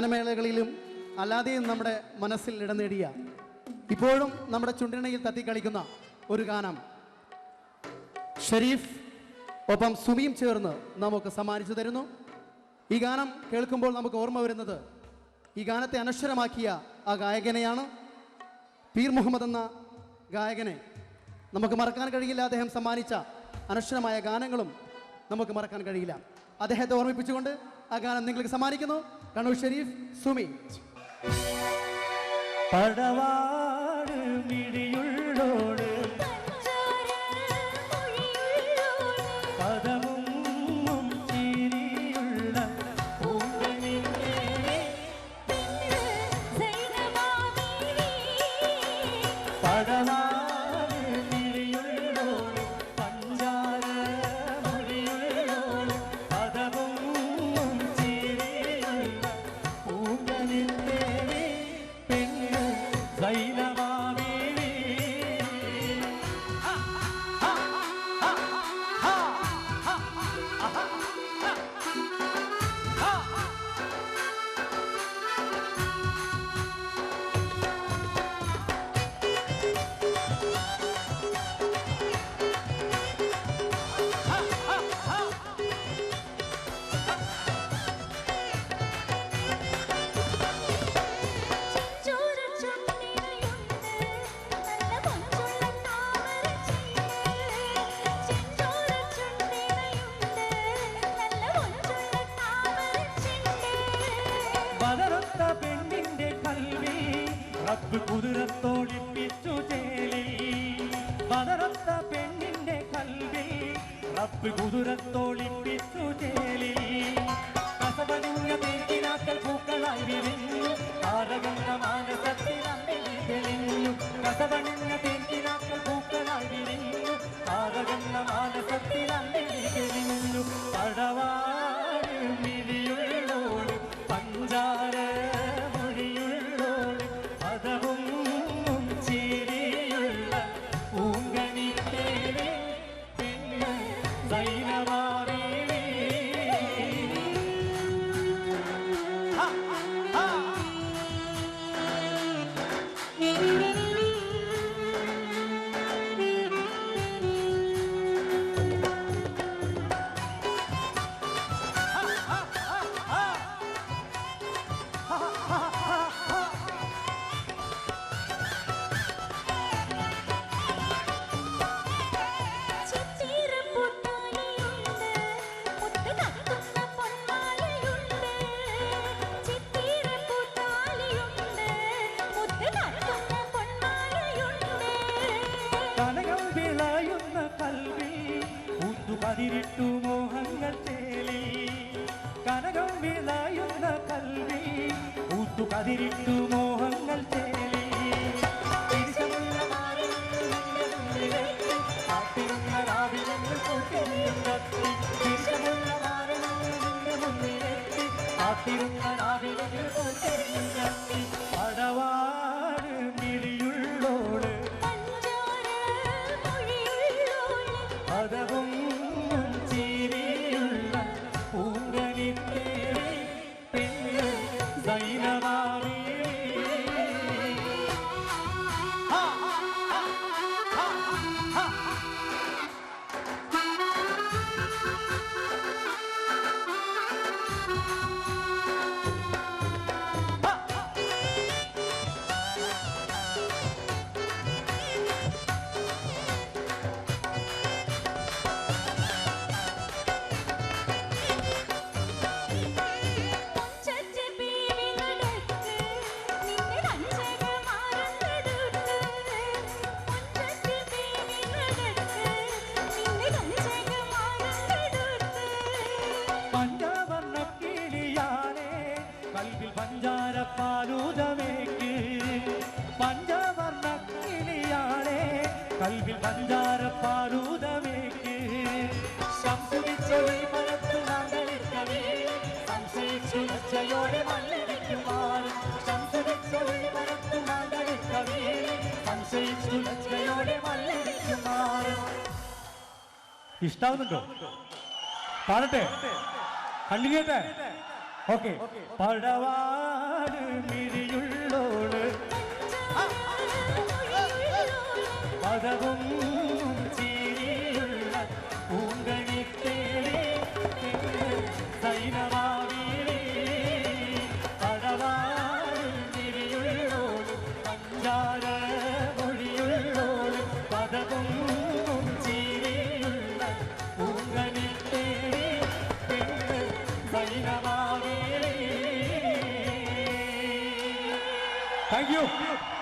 ഗാനമേളകളിലും അല്ലാതെയും നമ്മുടെ മനസ്സിൽ ഇടം നേടിയ, ഇപ്പോഴും നമ്മുടെ ചുണ്ടിണയിൽ തത്തിക്കളിക്കുന്ന ഒരു ഗാനം ഷെരീഫ് ഒപ്പം സുമിയും ചേർന്ന് നമുക്ക് സമ്മാനിച്ചു തരുന്നു. ഈ ഗാനം കേൾക്കുമ്പോൾ നമുക്ക് ഓർമ്മ വരുന്നത് ഈ ഗാനത്തെ അനശ്വരമാക്കിയ ആ ഗായകനെയാണ്. പീർ മുഹമ്മദ് എന്ന ഗായകനെ നമുക്ക് മറക്കാൻ കഴിയില്ല. അദ്ദേഹം സമ്മാനിച്ച അനശ്വരമായ ഗാനങ്ങളും നമുക്ക് മറക്കാൻ കഴിയില്ല. അദ്ദേഹത്തെ ഓർമ്മിപ്പിച്ചുകൊണ്ട് ആ ഗാനം നിങ്ങൾക്ക് സമ്മാനിക്കുന്നു കണ്ണൂർ ഷെരീഫ്, സുമി. പടവാട് മിഴിയുള്ളോട് പദമും ചിരിയുള്ള പടവാട് മിഴിയുള്ളോട് പഞ്ചാര മൊഴിയുള്ളോട് പദമും ചിരിയുള്ള പൂങ്കനിന്റെ പെണ്ണ് സൈനമാവി. വളർത്ത പെണ്ണിന്റെ കൽവി റബ്ബ് കുതിരത്തോളിപ്പിച്ചു ചേലി. വളർത്ത പെണ്ണിന്റെ കൽവി റബ്ബ് കുതിരത്തോളിപ്പിച്ചു ചേലി. കസവനിഞ്ഞ തേക്കിനാക്കൽ പൂക്കളായി വിരിഞ്ഞു താരകന്ന മാനസത്തിൽ അമ്മിണി തെളിഞ്ഞു. കസവനിഞ്ഞ തേക്കിനാക്കൽ പൂക്കളായി വിരിഞ്ഞു താരകന്ന മാനസത്തിൽ അമ്മിണി തെളിഞ്ഞു. പടവാട് മിഴിയുള്ളോട് പഞ്ചാര മൊഴിയുള്ളോട് പദവും ചിരിയുള്ള പൂങ്കണിത്തേനെ പെണ്ണ് സൈനമാവി. കനകം വിളയുന്ന കൽവി ഊത്തുപതിരിട്ടു മോഹങ്ങൾ ചേലി. കനകം വിളയുന്ന കൽവി ഊത്തുപതിരിട്ടു മോഹങ്ങൾ ചേലി. തിരിച്ചമുള്ള കാത്തിരുന്ന രാവിലെന്ന് കൂട്ടിയും കത്തി. തിരിച്ചമുള്ള നിന്റെ മുന്നിലെത്തി കാത്തിരുന്ന രാവിലെന്ന് കൂട്ടിയും കത്തി. പടവാട് മിഴിയുള്ളോട് പദവും ചിരിയുള്ള പൂങ്കണിത്തേനെ പെണ്ണ് സൈനമാവി. കൽവിൽ പഞ്ചാരപ്പാലൂതമേക്ക് പഞ്ചവർണ്ണ കിളിയാളെ കൽവിൽ പഞ്ചാരപ്പാലൂതമേക്ക്. സംസുവിച്ചൊളി മരത്തു നാങ്കളിക്കവേ സംശയിച്ചു ലജ്ജയോടെ മല്ലിരിക്കുമാറും. സംസുവിച്ചൊളി മരത്തു നാങ്കളിക്കവേ സംശയിച്ചു ലജ്ജയോടെ മല്ലിരിക്കുമാറും. ഇഷ്ടാവുന്നുണ്ടോ? പാടട്ടെ, കണ്ടിന്യൂ ചെയ്യട്ടെ. ഓക്കെ പടവാട് മിഴിയുള്ളോള് പദവും ചിരിയുള്ള പൂങ്കണിത്തേടി സൈനമാവിലേ പടവാട് മിഴിയുള്ളോള് പഞ്ചാര മൊഴിയുള്ളോള് പദവും ചിരിയുള്ള പൂങ്കണിത്തേടി സൈനമാവിലേ. Thank you.